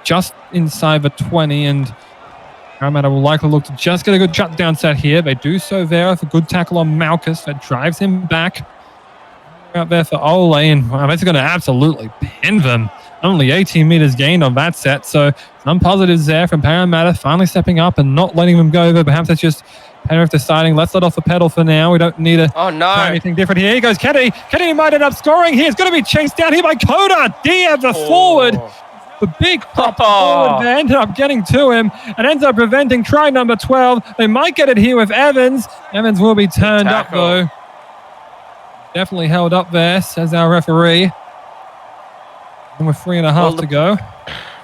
just inside the 20, and Parramatta will likely look to just get a good shutdown set here. They do so there with a good tackle on Malchus that drives him back. Out there for Ole, and that's going to absolutely pin them. Only 18 meters gained on that set, so some positives there from Parramatta finally stepping up and not letting them go over. Perhaps that's just Penrith deciding, let's let off the pedal for now. We don't need to try anything different here. Here goes Kennedy. Kennedy might end up scoring here. It's going to be chased down here by Coda. Dia, the forward. The big pop forward there ended up getting to him and ends up preventing try number 12. They might get it here with Evans. Evans will be turned up, though. Definitely held up there, says our referee. And with 3.5 to go.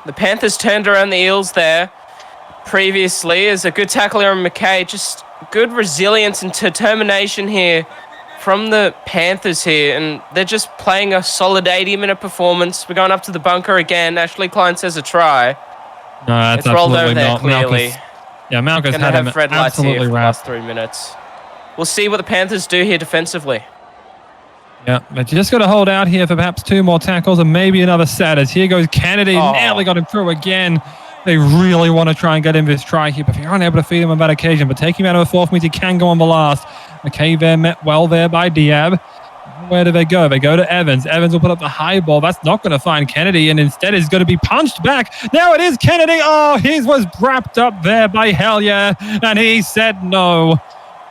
The Panthers turned around the Eels there previously as a good tackle here on McKay. Just good resilience and determination here from the Panthers here, and they're just playing a solid 80-minute performance. We're going up to the bunker again. Ashley Klein says a try. No, that's it's rolled over absolutely there not. clearly. Malchus Gonna had him have red lights here absolutely for the last wrapped. 3 minutes. We'll see what the Panthers do here defensively. Yeah, but you just got to hold out here for perhaps 2 more tackles and maybe another set. As here goes Kennedy. Nearly got him through again. They really want to try and get him this try here, but if you're unable to feed him on that occasion, but taking him out of the fourth means he can go on the last. Okay, there met well there by Diab. Where do they go? They go to Evans. Evans will put up the high ball. That's not going to find Kennedy, and instead is going to be punched back. Now it is Kennedy. Oh, his was wrapped up there by Hellier, and he said no.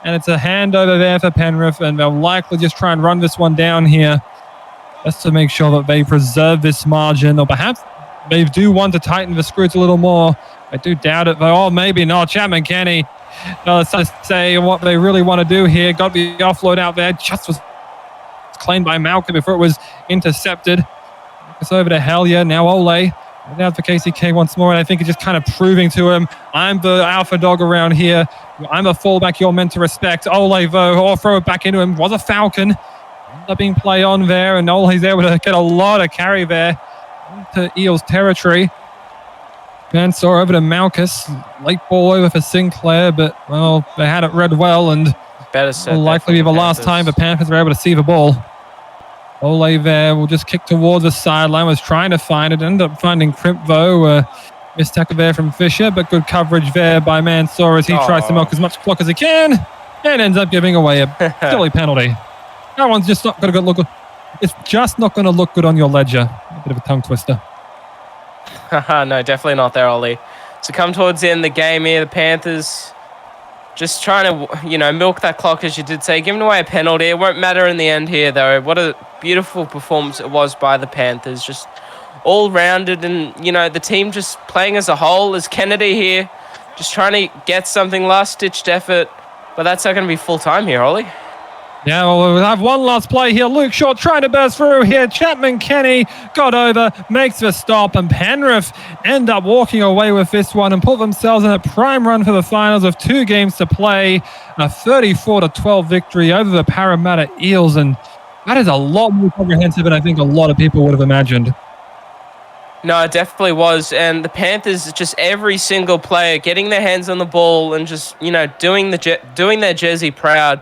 And it's a handover there for Penrith, and they'll likely just try and run this one down here just to make sure that they preserve this margin, or perhaps they do want to tighten the screws a little more. I do doubt it, though. Oh, maybe not. Chapman Kenny. Let's just say what they really want to do here. Got the offload out there. Just was claimed by Malcolm before it was intercepted. It's over to Hellier. Now Ole. Now for KCK once more, and I think he's just kind of proving to him, I'm the alpha dog around here. I'm a fullback you're meant to respect. Ole, though, or throw it back into him, was a Falcon. Ended up being play on there, and Ole's able to get a lot of carry there into Eels territory. Mansour over to Malchus. Late ball over for Sinclair, but, well, they had it read well, and will likely be the last time the Panthers were able to see the ball. Ole there will just kick towards the sideline, was trying to find it, ended up finding Crimp though. Missed tackle there from Fisher, but good coverage there by Mansour as he tries to milk as much clock as he can and ends up giving away a silly penalty. That one's just not going to look good. It's just not going to look good on your ledger. A bit of a tongue twister. No, definitely not there, Ollie. So come towards the end of the game here, the Panthers just trying to, milk that clock, as you did say, giving away a penalty. It won't matter in the end here, though. What a beautiful performance it was by the Panthers. Just all-rounded, and, the team just playing as a whole. As Kennedy here, just trying to get something, last-ditched effort. But that's not going to be full-time here, Ollie. Yeah, well, we'll have one last play here. Luke Shaw trying to burst through here. Chapman Kenny got over, makes the stop, and Penrith end up walking away with this one and put themselves in a prime run for the finals with 2 games to play. A 34-12 victory over the Parramatta Eels, and that is a lot more comprehensive than I think a lot of people would have imagined. No, it definitely was, and the Panthers, just every single player getting their hands on the ball and just, doing their jersey proud.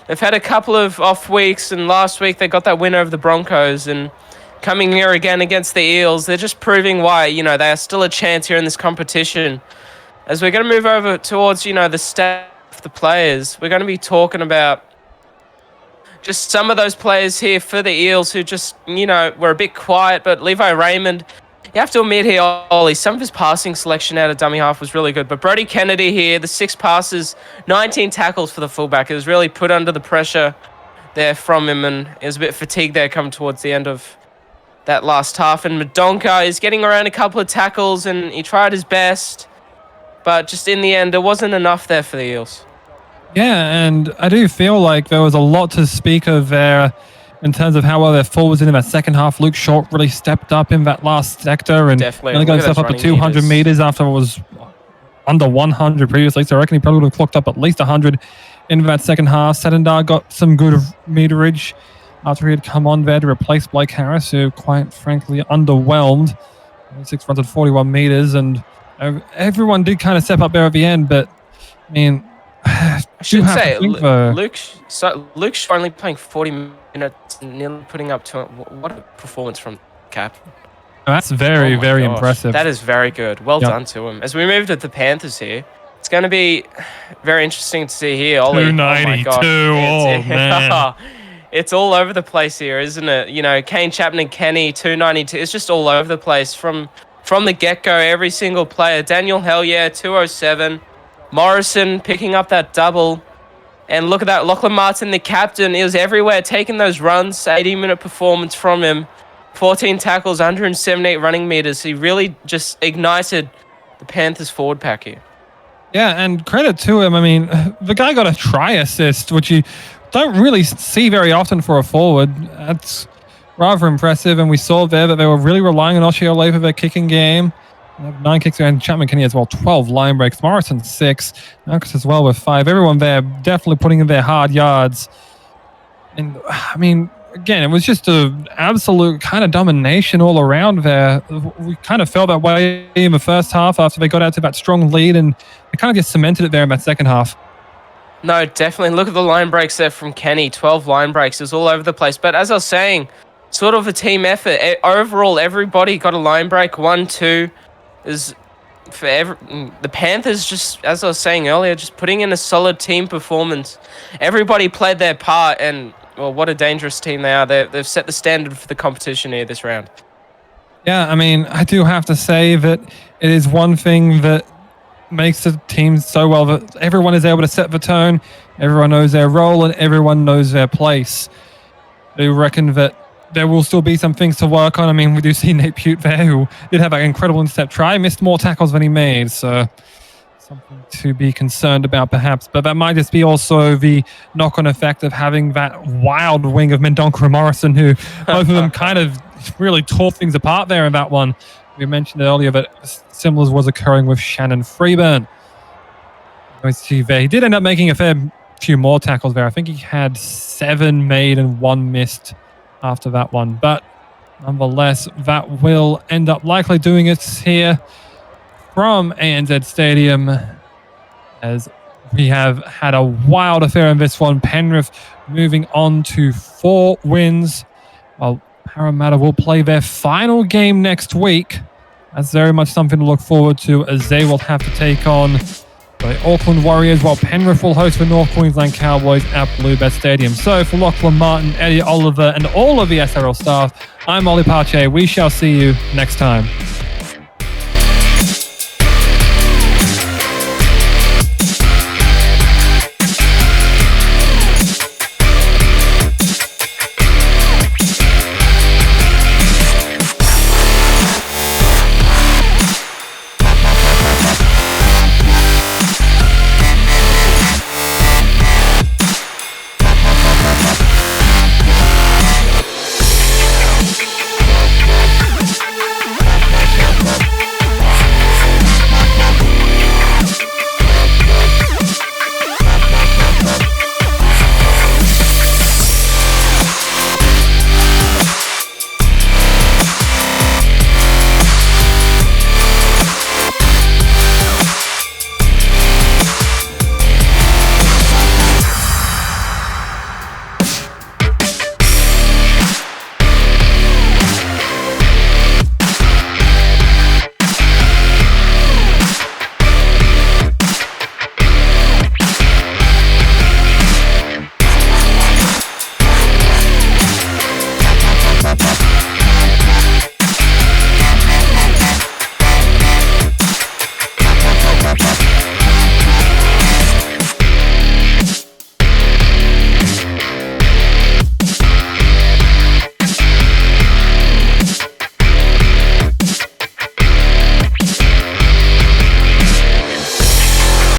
They've had a couple of off weeks, and last week they got that win over the Broncos, and coming here again against the Eels, they're just proving why, they are still a chance here in this competition. As we're going to move over towards, the staff, the players, we're going to be talking about just some of those players here for the Eels who just, were a bit quiet, but Levi Raymond, you have to admit here, Ollie, some of his passing selection out of dummy half was really good. But Brody Kennedy here, the 6 passes, 19 tackles for the fullback. It was really put under the pressure there from him, and he was a bit fatigued there coming towards the end of that last half. And Madonka is getting around a couple of tackles, and he tried his best. But just in the end, there wasn't enough there for the Eels. Yeah, and I do feel like there was a lot to speak of there in terms of how well their forwards in that second half. Luke Short really stepped up in that last sector and only got himself up to 200 meters after it was under 100 previously. So I reckon he probably would have clocked up at least 100 in that second half. Sedendar got some good meterage after he had come on there to replace Blake Harris, who quite frankly underwhelmed. 6 runs at 41 meters, and everyone did kind of step up there at the end, but I mean, I should say Luke's only playing 40 minutes and nearly putting up to what a performance from Cap. That's very, very impressive. That is very good. Well done to him. As we move to the Panthers here, it's going to be very interesting to see here. Ollie, 292. Man. It's all over the place here, isn't it? Kane Chapman and Kenny, 292. It's just all over the place from the get-go. Every single player. Daniel Hellier, 207. Morrison picking up that double. And look at that. Lachlan Martin, the captain, he was everywhere, taking those runs. 80-minute performance from him. 14 tackles, 178 running meters. He really just ignited the Panthers forward pack here. Yeah, and credit to him. I mean, the guy got a try assist, which you don't really see very often for a forward. That's rather impressive. And we saw there that they were really relying on Oshiole for their kicking game. 9 kicks, and Chapman Kenny as well, 12 line breaks. Morrison 6, Marcus as well with 5. Everyone there definitely putting in their hard yards. And I mean, again, it was just an absolute kind of domination all around there. We kind of felt that way in the first half after they got out to that strong lead, and they kind of just cemented it there in that second half. No, definitely. Look at the line breaks there from Kenny. 12 line breaks. It was all over the place. But as I was saying, sort of a team effort. Overall, everybody got a line break. 1, 2. Is for the Panthers, just as I was saying earlier, just putting in a solid team performance. Everybody played their part, and well, what a dangerous team they are. They've set the standard for the competition here this round. Yeah, I mean, I do have to say that it is one thing that makes the team so well that everyone is able to set the tone, everyone knows their role, and everyone knows their place. I do reckon that there will still be some things to work on. I mean, we do see Nate Pute there, who did have an incredible intercept try, missed more tackles than he made, so something to be concerned about perhaps. But that might just be also the knock-on effect of having that wild wing of Mendonca and Morrison, who both of them kind of really tore things apart there in that one. We mentioned earlier that similar was occurring with Shannon Freeburn. He did end up making a fair few more tackles there. I think he had 7 made and 1 missed after that one. But nonetheless, that will end up likely doing it here from ANZ Stadium, as we have had a wild affair in this one. Penrith moving on to 4 wins, while Parramatta will play their final game next week. That's very much something to look forward to, as they will have to take on the Auckland Warriors, while Penrith will host the North Queensland Cowboys at Bluebet Stadium. So for Lachlan Martin, Eddie Oliver, and all of the SRL staff, I'm Ollie Pache. We shall see you next time.